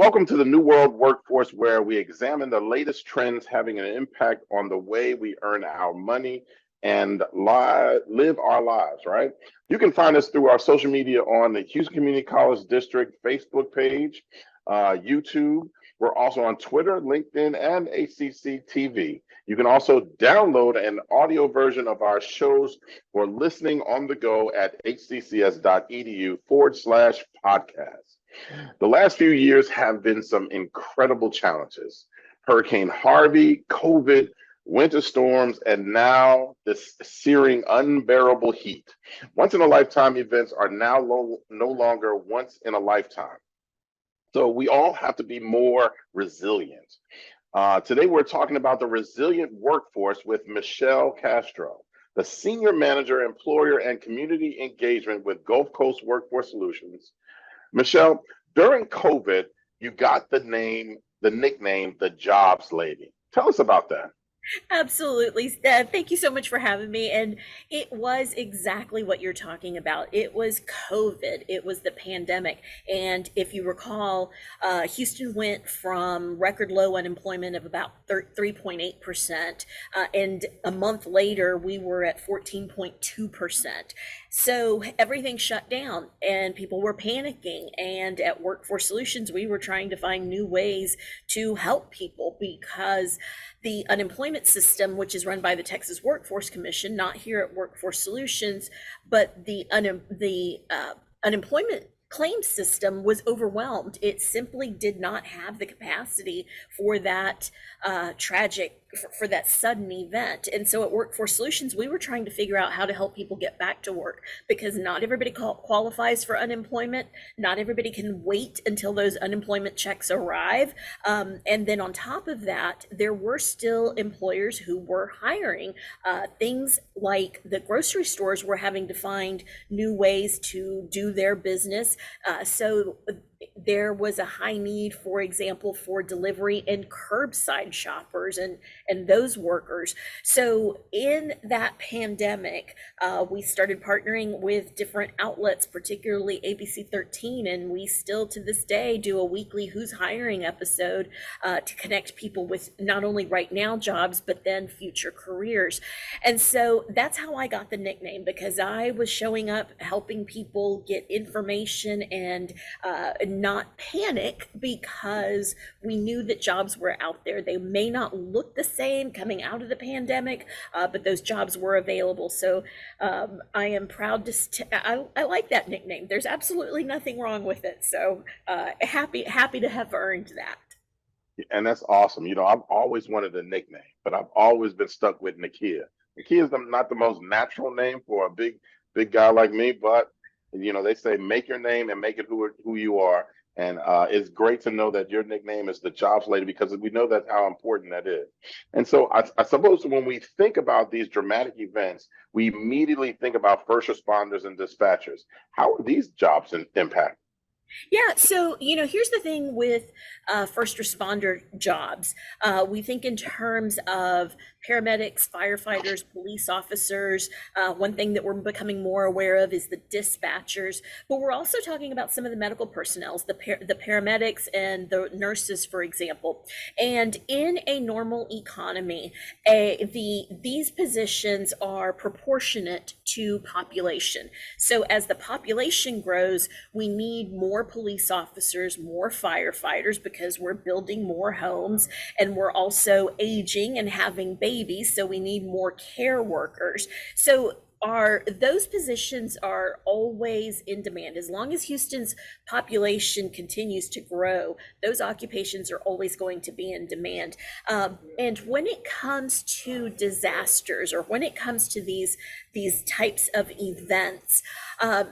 Welcome to the New World Workforce, where we examine the latest trends having an impact on the way we earn our money and live our lives, right? You can find us through our social media on the Houston Community College District Facebook page, YouTube. We're also on Twitter, LinkedIn, and HCC TV. You can also download an audio version of our shows for listening on the go at hccs.edu/podcast. The last few years have been some incredible challenges. Hurricane Harvey, COVID, winter storms, and now this searing, unbearable heat. Once in a lifetime events are now no longer once in a lifetime. So we all have to be more resilient. Today, we're talking about the resilient workforce with Michelle Castrow, the Senior Manager, Employer and Community Engagement with Gulf Coast Workforce Solutions. Michelle, during COVID, you got the nickname, the Jobs Lady. Tell us about that. Absolutely. Thank you so much for having me. And it was exactly what you're talking about. It was COVID, it was the pandemic. And if you recall, Houston went from record low unemployment of about 3.8%. And a month later, we were at 14.2%. So everything shut down and people were panicking. And at Workforce Solutions, we were trying to find new ways to help people because the unemployment system, which is run by the Texas Workforce Commission, not here at Workforce Solutions, but the unemployment claim system was overwhelmed. It simply did not have the capacity for that for that sudden event. And so at Workforce Solutions, we were trying to figure out how to help people get back to work because not everybody qualifies for unemployment. Not everybody can wait until those unemployment checks arrive. And then on top of that, there were still employers who were hiring. Things like the grocery stores were having to find new ways to do their business. So there was a high need, for example, for delivery and curbside shoppers and those workers. So in that pandemic, we started partnering with different outlets, particularly ABC 13, and we still to this day do a weekly Who's Hiring episode to connect people with not only right now jobs, but then future careers. And so that's how I got the nickname, because I was showing up, helping people get information and not panic, because we knew that jobs were out there. They may not look the same coming out of the pandemic, but those jobs were available. So I am proud to, I like that nickname. There's absolutely nothing wrong with it. So happy to have earned that. And that's awesome. You know, I've always wanted a nickname, but I've always been stuck with Nakia. Nakia is not the most natural name for a big guy like me, but you know, they say make your name and make it who you are. And it's great to know that your nickname is the Jobs Lady, because we know that's how important that is. And so I suppose when we think about these dramatic events, we immediately think about first responders and dispatchers. How are these jobs impacted? Yeah, so here's the thing with first responder jobs. We think in terms of paramedics, firefighters, police officers. One thing that we're becoming more aware of is the dispatchers, but we're also talking about some of the medical personnel, the paramedics and the nurses, for example. And in a normal economy, these positions are proportionate to population. So as the population grows, we need more police officers, more firefighters, because we're building more homes and we're also aging and having babies, so we need more care workers. So those positions are always in demand. As long as Houston's population continues to grow, those occupations are always going to be in demand. And when it comes to disasters, or when it comes to these types of events,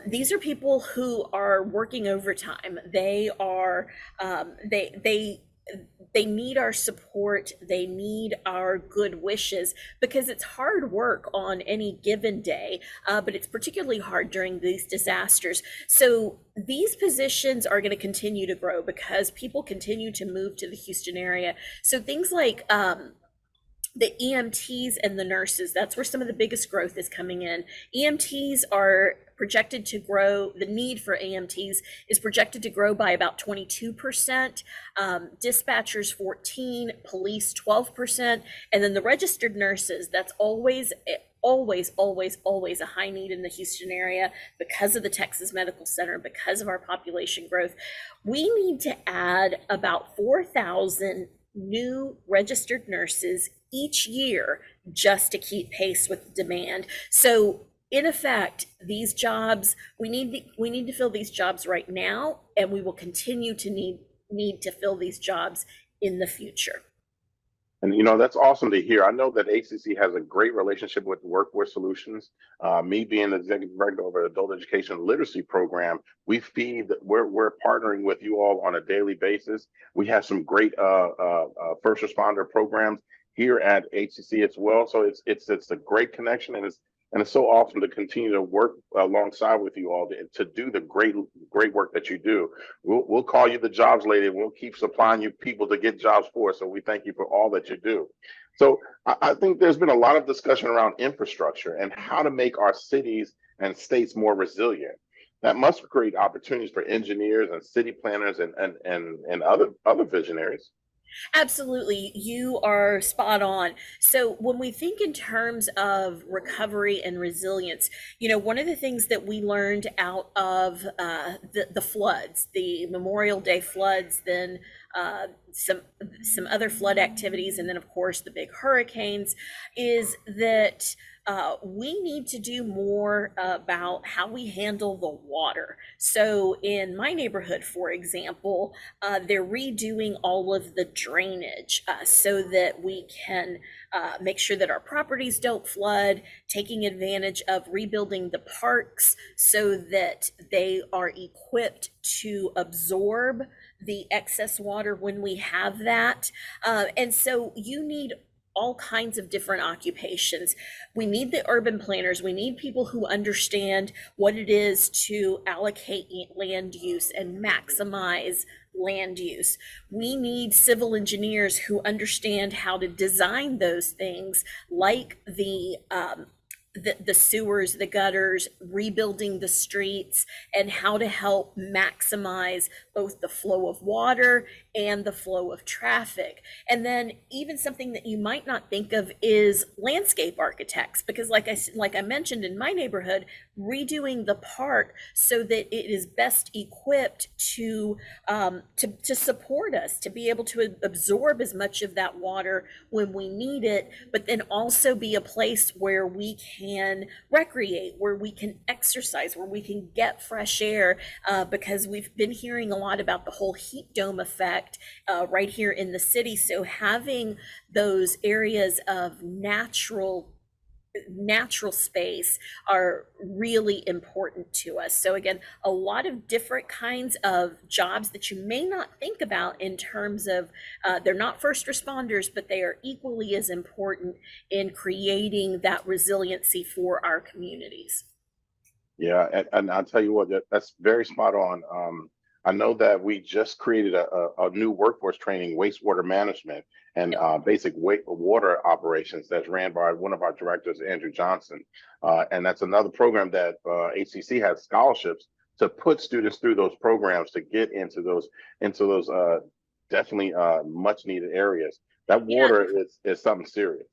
these are people who are working overtime. They are they need our support. They need our good wishes, because it's hard work on any given day, but it's particularly hard during these disasters. So these positions are going to continue to grow because people continue to move to the Houston area. So things like the EMTs and the nurses, that's where some of the biggest growth is coming in. EMTs are projected to grow, the need for EMTs is projected to grow by about 22%, dispatchers 14, police 12%, and then the registered nurses, that's always a high need in the Houston area because of the Texas Medical Center, because of our population growth. We need to add about 4,000 new registered nurses each year just to keep pace with demand. So in effect, these jobs, we need to fill these jobs right now, and we will continue to need to fill these jobs in the future. And that's awesome to hear. I know that HCC has a great relationship with Workforce Solutions. Me being the executive director of an adult education literacy program, we're partnering with you all on a daily basis. We have some great first responder programs here at HCC as well. So it's a great connection, and it's so awesome to continue to work alongside with you all to do the great work that you do. We'll call you the jobs lady, and we'll keep supplying you people to get jobs for us. So we thank you for all that you do. So I think there's been a lot of discussion around infrastructure and how to make our cities and states more resilient. That must create opportunities for engineers and city planners and other visionaries. Absolutely, you are spot on. So when we think in terms of recovery and resilience, one of the things that we learned out of the floods, the Memorial Day floods, then some other flood activities, and then of course the big hurricanes, is that we need to do more about how we handle the water. So in my neighborhood, for example, they're redoing all of the drainage so that we can make sure that our properties don't flood, taking advantage of rebuilding the parks so that they are equipped to absorb the excess water when we have that. And so you need all kinds of different occupations. We need the urban planners. We need people who understand what it is to allocate land use and maximize land use. We need civil engineers who understand how to design those things, like the sewers, the gutters, rebuilding the streets, and how to help maximize both the flow of water and the flow of traffic. And then even something that you might not think of is landscape architects, because like I mentioned, in my neighborhood, redoing the park so that it is best equipped to support us, to be able to absorb as much of that water when we need it, but then also be a place where we can recreate, where we can exercise, where we can get fresh air, because we've been hearing a lot about the whole heat dome effect right here in the city. So having those areas of natural space are really important to us. So again, a lot of different kinds of jobs that you may not think about in terms of they're not first responders, but they are equally as important in creating that resiliency for our communities. Yeah, and I'll tell you what, that's very spot on. I know that we just created a new workforce training, wastewater management and basic water operations, that's ran by one of our directors, Andrew Johnson. And that's another program that HCC has scholarships to put students through those programs to get into those definitely much needed areas. That water is something serious.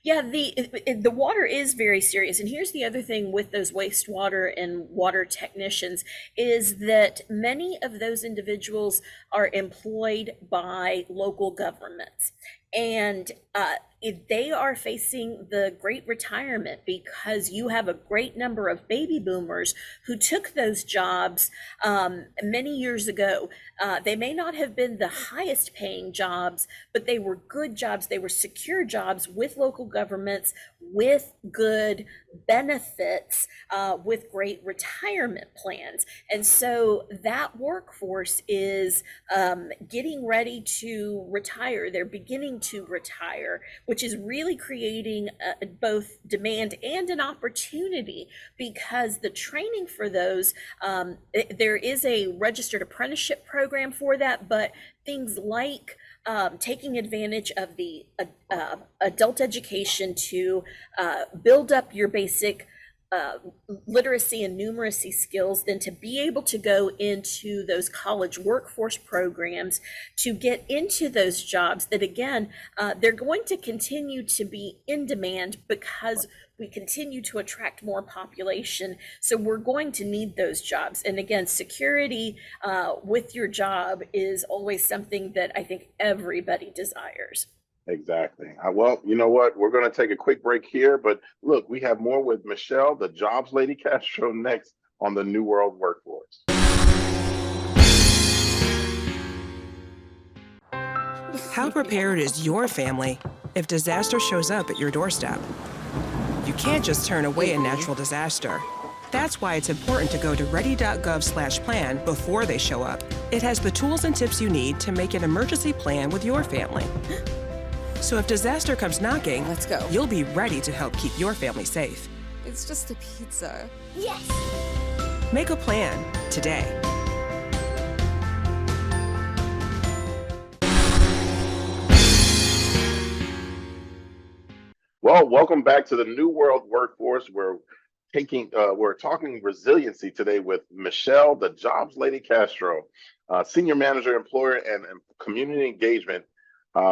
Yeah, the water is very serious. And here's the other thing with those wastewater and water technicians is that many of those individuals are employed by local governments. And they are facing the great retirement because you have a great number of baby boomers who took those jobs many years ago. They may not have been the highest paying jobs, but they were good jobs. They were secure jobs with local governments, with good benefits, with great retirement plans. And so that workforce is getting ready to retire. They're beginning to retire, which is really creating both demand and an opportunity, because the training for those, there is a registered apprenticeship program for that, but things like taking advantage of the adult education to build up your basic literacy and numeracy skills, then to be able to go into those college workforce programs to get into those jobs that, again, they're going to continue to be in demand because we continue to attract more population. So we're going to need those jobs. And again, security with your job is always something that I think everybody desires. Exactly. Well, you know what? We're going to take a quick break here, but look, we have more with Michelle, the jobs lady Castrow, next on the New World Workforce. How prepared is your family if disaster shows up at your doorstep? You can't just turn away a natural disaster. That's why it's important to go to ready.gov/plan before they show up. It has the tools and tips you need to make an emergency plan with your family. So if disaster comes knocking, Let's go. you'll be ready to help keep your family safe. It's just a pizza. Yes. Make a plan today. Well, welcome back to the New World Workforce. We're talking resiliency today with Michelle, the jobs lady Castrow, senior manager, employer, and community engagement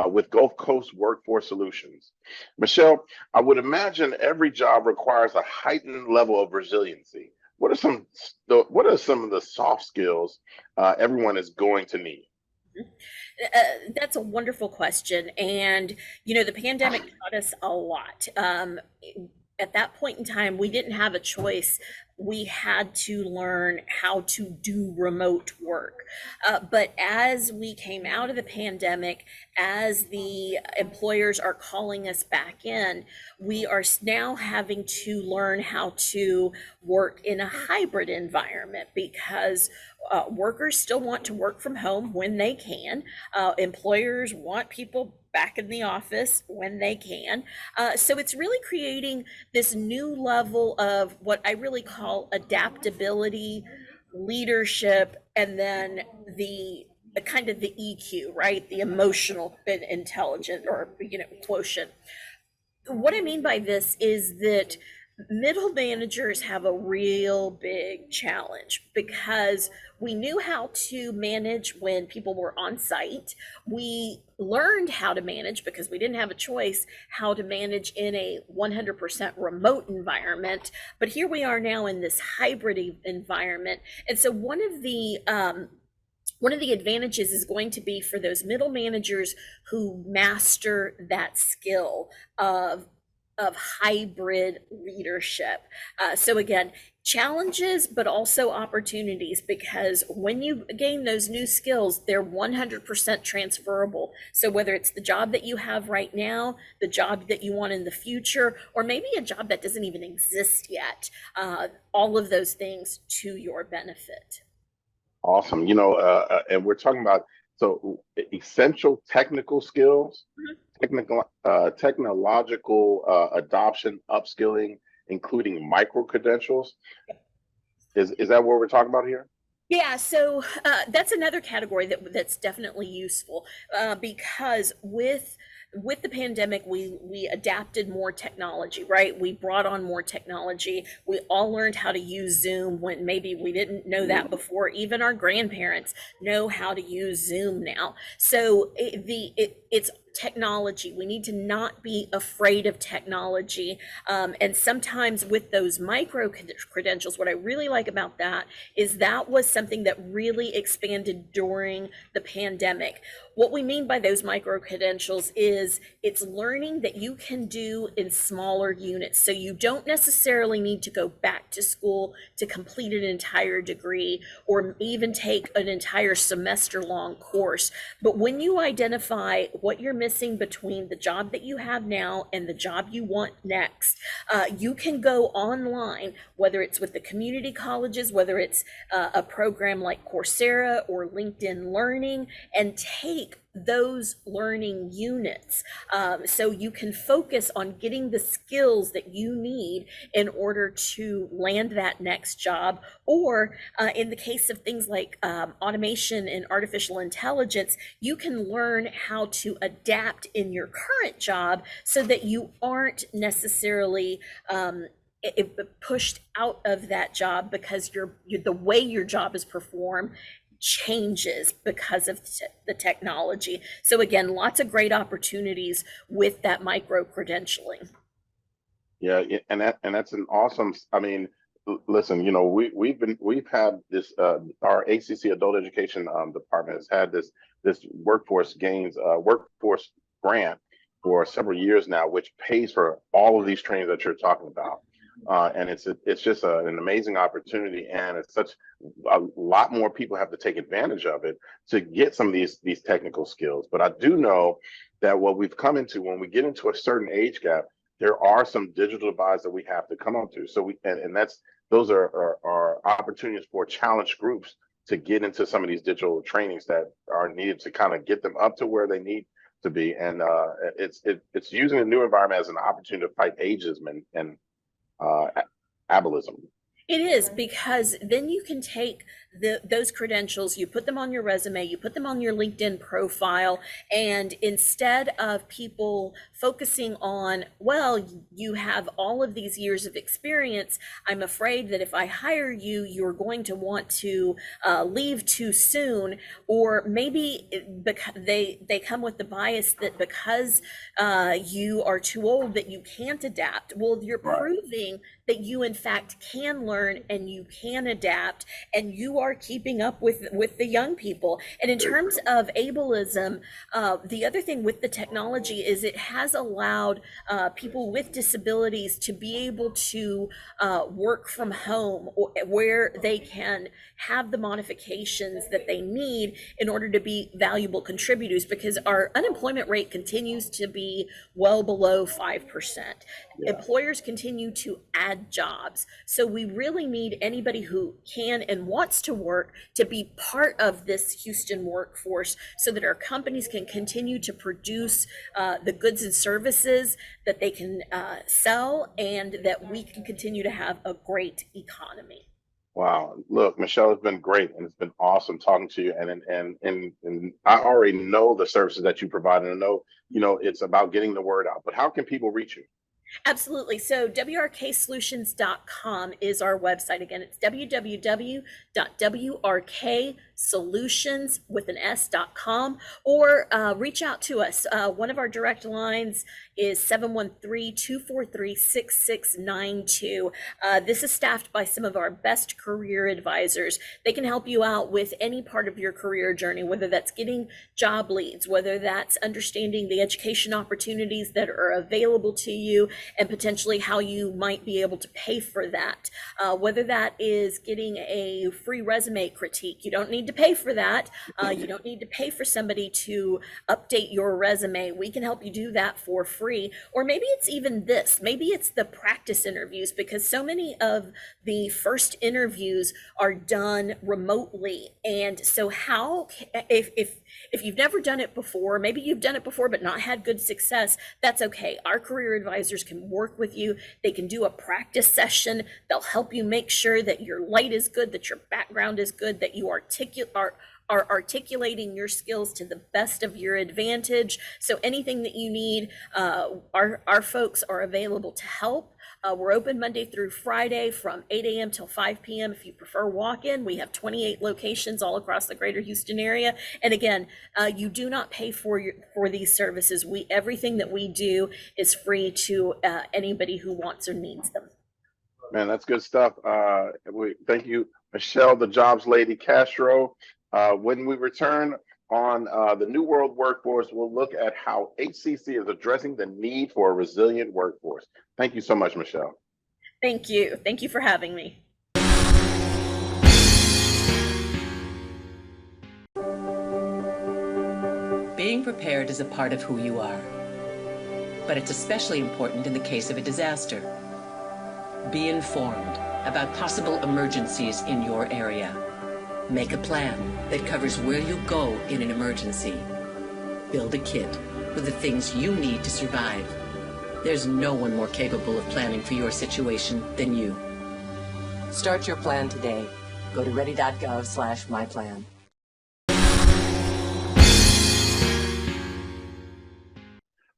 with Gulf Coast Workforce Solutions. Michelle, I would imagine every job requires a heightened level of resiliency. What are some of the soft skills everyone is going to need? That's a wonderful question. And, the pandemic taught us a lot. At that point in time, we didn't have a choice. We had to learn how to do remote work. But as we came out of the pandemic, as the employers are calling us back in, we are now having to learn how to work in a hybrid environment because workers still want to work from home when they can. Employers want people back in the office when they can. So it's really creating this new level of what I really call adaptability, leadership, and then the kind of the EQ, right? The emotional intelligence or, quotient. What I mean by this is that middle managers have a real big challenge because we knew how to manage when people were on site. We learned how to manage because we didn't have a choice how to manage in a 100% remote environment. But here we are now in this hybrid environment. And so one of the advantages is going to be for those middle managers who master that skill of hybrid leadership. So again, challenges, but also opportunities, because when you gain those new skills, they're 100% transferable. So whether it's the job that you have right now, the job that you want in the future, or maybe a job that doesn't even exist yet, all of those things to your benefit. Awesome. And we're talking about essential technical skills, technological adoption, upskilling, including micro credentials. Is that what we're talking about here? Yeah, so that's another category that's definitely useful because with the pandemic, we adapted more technology, right? We brought on more technology. We all learned how to use Zoom when maybe we didn't know that before. Even our grandparents know how to use Zoom now. So it's technology. We need to not be afraid of technology. And sometimes with those micro credentials, what I really like about that is that was something that really expanded during the pandemic. What we mean by those micro credentials is it's learning that you can do in smaller units. So you don't necessarily need to go back to school to complete an entire degree or even take an entire semester long course. But when you identify what you're missing between the job that you have now and the job you want next, you can go online, whether it's with the community colleges, whether it's a program like Coursera or LinkedIn Learning, and take those learning units, so you can focus on getting the skills that you need in order to land that next job. Or in the case of things like automation and artificial intelligence, you can learn how to adapt in your current job so that you aren't necessarily pushed out of that job because the way your job is performed changes because of the technology. So again, lots of great opportunities with that micro credentialing. Yeah, and that's an awesome. I mean, listen, we've had this. Our HCC Adult Education Department has had this workforce grant for several years now, which pays for all of these trainings that you're talking about. And it's just an amazing opportunity, and it's such a lot more people have to take advantage of it to get some of these technical skills. But I do know that what we've come into, when we get into a certain age gap, there are some digital divides that we have to come up to. So those are opportunities for challenge groups to get into some of these digital trainings that are needed to kind of get them up to where they need to be. And it's using a new environment as an opportunity to fight ageism and ableism. It is, because then you can take those credentials, you put them on your resume, you put them on your LinkedIn profile, and instead of people focusing on, well, you have all of these years of experience, I'm afraid that if I hire you, you're going to want to leave too soon, or maybe they come with the bias that because you are too old that you can't adapt. Well, you're proving that you in fact can learn and you can adapt, and you are keeping up with the young people. And in terms of ableism, the other thing with the technology is it has allowed people with disabilities to be able to work from home, where they can have the modifications that they need in order to be valuable contributors, because our unemployment rate continues to be well below 5%. Employers continue to add jobs. So we really need anybody who can and wants to work to be part of this Houston workforce, so that our companies can continue to produce the goods and services that they can sell, and that we can continue to have a great economy. Wow. Look, Michelle, it's been great, and it's been awesome talking to you. And I already know the services that you provide, and I know, it's about getting the word out. But how can people reach you? Absolutely. So wrksolutions.com is our website. Again, it's www.wrksolutions.com, or reach out to us. One of our direct lines is 713-243-6692. This is staffed by some of our best career advisors. They can help you out with any part of your career journey, whether that's getting job leads, whether that's understanding the education opportunities that are available to you, and potentially how you might be able to pay for that. Whether that is getting a free resume critique. You don't need to pay for that. You don't need to pay for somebody to update your resume. We can help you do that for free. Or maybe it's even this. Maybe it's the practice interviews, because so many of the first interviews are done remotely. And so if you've never done it before, maybe you've done it before but not had good success, that's okay. Our career advisors can work with you. They can do a practice session. They'll help you make sure that your light is good, that your background is good, that you are articulating your skills to the best of your advantage. So anything that you need, our folks are available to help. We're open Monday through Friday from 8 a.m. till 5 p.m. If you prefer walk-in, we have 28 locations all across the greater Houston area. And again, you do not pay for these services. Everything that we do is free to anybody who wants or needs them. Man, that's good stuff. Thank you, Michelle, the jobs lady, Castrow. When we return on the New World Workforce, we'll look at how HCC is addressing the need for a resilient workforce. Thank you so much, Michelle. Thank you. Thank you for having me. Being prepared is a part of who you are, but it's especially important in the case of a disaster. Be informed about possible emergencies in your area. Make a plan that covers where you'll go in an emergency. build a kit with the things you need to survive. There's no one more capable of planning for your situation than you. Start your plan today. Go to ready.gov/myplan.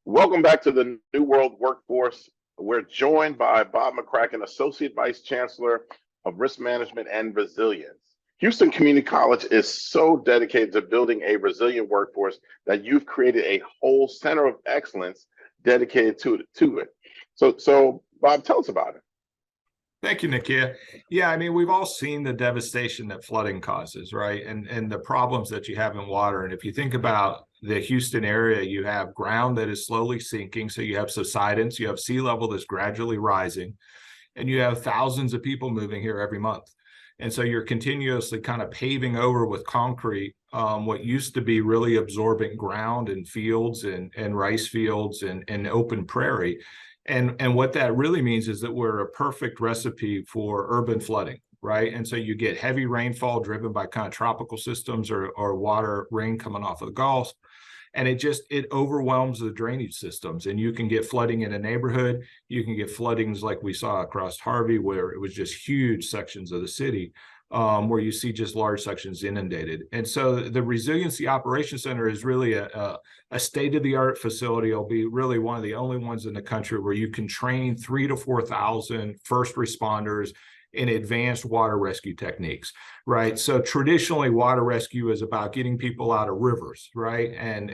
Welcome back to the New World Workforce. We're joined by Bob McCracken, Associate Vice Chancellor of Risk Management and Resilience. Houston Community College is so dedicated to building a resilient workforce that you've created a whole center of excellence dedicated to it. So Bob, tell us about it. Thank you, Nakia. Yeah, I mean, we've all seen the devastation that flooding causes, right? And the problems that you have in water. And if you think about the Houston area, you have ground that is slowly sinking. So you have subsidence, you have sea level that's gradually rising, and you have thousands of people moving here every month. And so you're continuously kind of paving over with concrete what used to be really absorbent ground and fields and rice fields and open prairie. And what that really means is that we're a perfect recipe for urban flooding, right? And so you get heavy rainfall driven by kind of tropical systems or water rain coming off of the Gulf. And it overwhelms the drainage systems. And you can get flooding in a neighborhood. You can get floodings like we saw across Harvey, where it was just huge sections of the city, where you see just large sections inundated. And so the Resiliency Operations Center is really a state-of-the-art facility. It'll be really one of the only ones in the country where you can train 3,000 to 4,000 first responders in advanced water rescue techniques, right? So traditionally, water rescue is about getting people out of rivers, right? And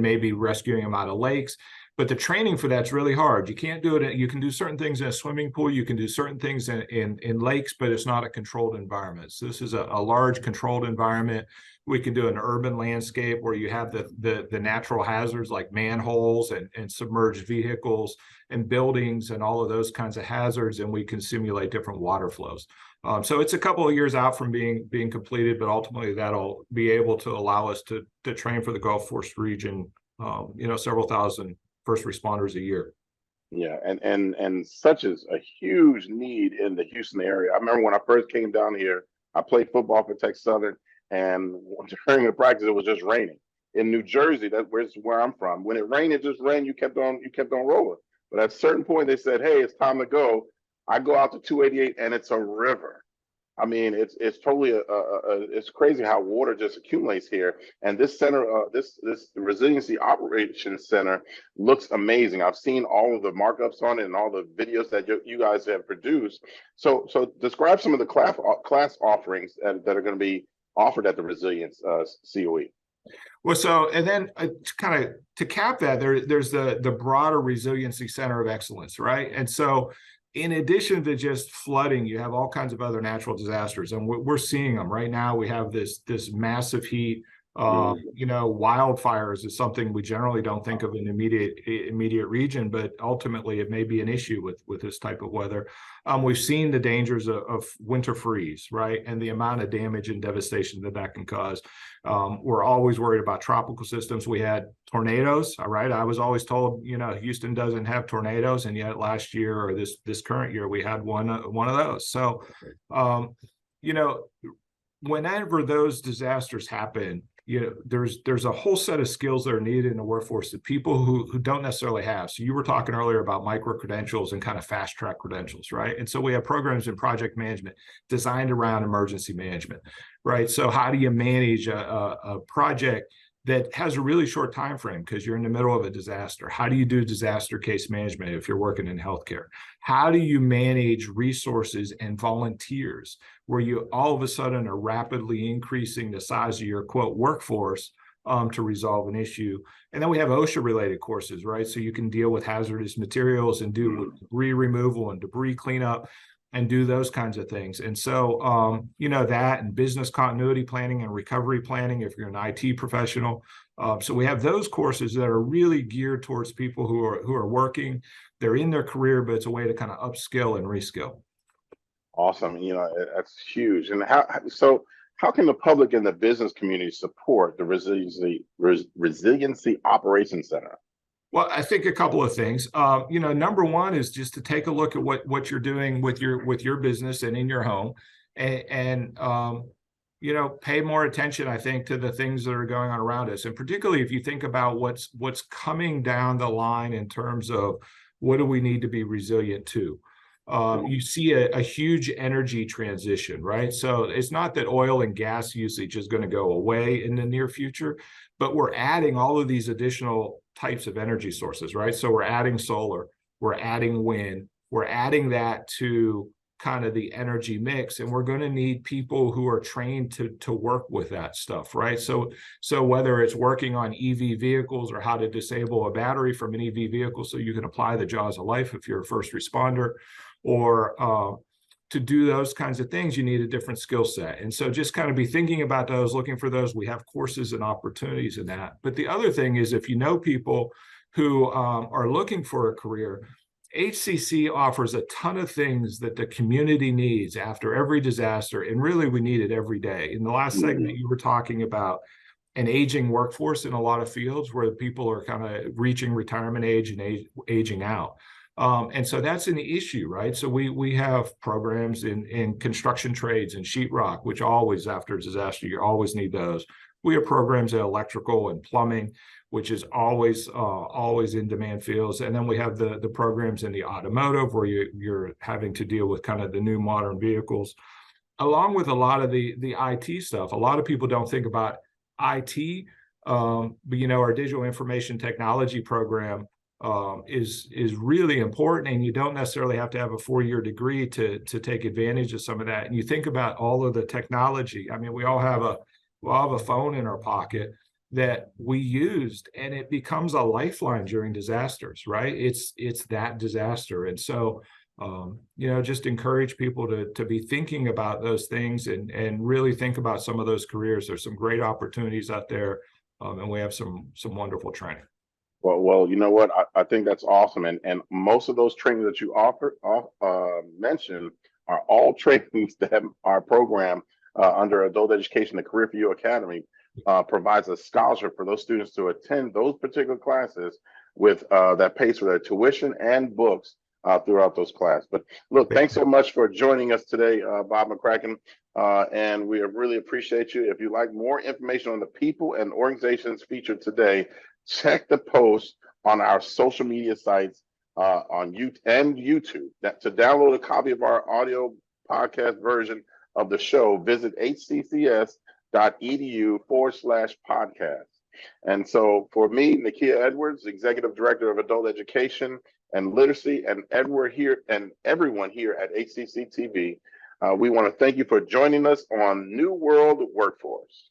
maybe rescuing them out of lakes. But the training for that's really hard. You can't do it. You can do certain things in a swimming pool. You can do certain things in lakes, but it's not a controlled environment. So this is a large controlled environment. We can do an urban landscape where you have the natural hazards like manholes and submerged vehicles and buildings and all of those kinds of hazards, and we can simulate different water flows. So it's a couple of years out from being completed, but ultimately that'll be able to allow us to train for the Gulf Coast region, several thousand first responders a year. Yeah, and such is a huge need in the Houston area. I remember when I first came down here, I played football for Texas Southern, and during the practice it was just raining. In New Jersey, that's where I'm from. When it rained, it just rained. You kept on rolling. But at a certain point, they said, "Hey, it's time to go." I go out to 288, and it's a river. I mean, it's totally it's crazy how water just accumulates here. And this center, this Resiliency Operations Center looks amazing. I've seen all of the markups on it and all the videos that you guys have produced. So describe some of the class offerings that are going to be offered at the Resilience COE. Well, so, and then kind of to cap that, there's the broader Resiliency Center of Excellence, right? And so in addition to just flooding, you have all kinds of other natural disasters, and we're seeing them right now. We have this massive heat. Wildfires is something we generally don't think of in immediate region, but ultimately it may be an issue with this type of weather. We've seen the dangers of winter freeze, right, and the amount of damage and devastation that can cause. We're always worried about tropical systems. We had tornadoes, all right. I was always told, Houston doesn't have tornadoes, and yet last year or this current year we had one of those. So, whenever those disasters happen, there's a whole set of skills that are needed in the workforce that people who don't necessarily have. So you were talking earlier about micro credentials and kind of fast track credentials, right? And so we have programs in project management designed around emergency management, right? So how do you manage a project that has a really short time frame because you're in the middle of a disaster? How do you do disaster case management if you're working in healthcare? How do you manage resources and volunteers where you all of a sudden are rapidly increasing the size of your quote workforce to resolve an issue? And then we have OSHA related courses, right? So you can deal with hazardous materials and do debris removal and debris cleanup and do those kinds of things. And so, that and business continuity planning and recovery planning if you're an IT professional. So we have those courses that are really geared towards people who are working. They're in their career, but it's a way to kind of upskill and reskill. Awesome. That's huge. And how can the public and the business community support the Resiliency Operations Center? Well, I think a couple of things. Number one is just to take a look at what you're doing with your business and in your home, and pay more attention, I think, to the things that are going on around us. And particularly if you think about what's coming down the line in terms of what do we need to be resilient to. You see a huge energy transition, right? So it's not that oil and gas usage is going to go away in the near future, but we're adding all of these additional types of energy sources, right? So we're adding solar, we're adding wind, we're adding that to kind of the energy mix, and we're going to need people who are trained to work with that stuff, right? So whether it's working on EV vehicles or how to disable a battery from an EV vehicle so you can apply the jaws of life if you're a first responder, or to do those kinds of things, you need a different skill set. And so just kind of be thinking about those, looking for those. We have courses and opportunities in that. But the other thing is, if you know people who are looking for a career, HCC offers a ton of things that the community needs after every disaster, and really we need it every day. In the last segment, you were talking about an aging workforce in a lot of fields where people are kind of reaching retirement age and aging out. And so that's an issue, right? So we have programs in construction trades and sheetrock, which always, after a disaster, you always need those. We have programs in electrical and plumbing, which is always in demand fields. And then we have the programs in the automotive where you're having to deal with kind of the new modern vehicles, along with a lot of the IT stuff. A lot of people don't think about IT, but our digital information technology program is really important, and you don't necessarily have to have a 4-year degree to take advantage of some of that. And you think about all of the technology. I mean, we all have a phone in our pocket that we used, and it becomes a lifeline during disasters, right? It's that disaster. And so, just encourage people to be thinking about those things and really think about some of those careers. There's some great opportunities out there, and we have some wonderful training. Well, you know what? I think that's awesome. And most of those trainings that you mentioned are all trainings that our program under Adult Education, the Career for You Academy, provides a scholarship for those students to attend those particular classes with that pays for their tuition and books throughout those classes. But look, thanks so much for joining us today, Bob McCracken. And we really appreciate you. If you'd like more information on the people and organizations featured today, check the post on our social media sites on YouTube. To download a copy of our audio podcast version of the show, visit hccs.edu/podcast. And so for me, Nakia Edwards, Executive Director of Adult Education and Literacy, and everyone here at HCC TV, we want to thank you for joining us on New World Workforce.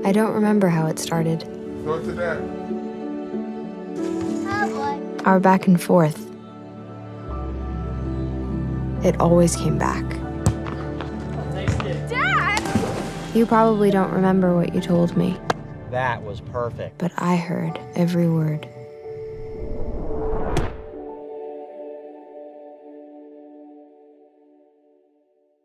I don't remember how it started. Go to that. Our back and forth. It always came back. Dad! You probably don't remember what you told me. That was perfect. But I heard every word.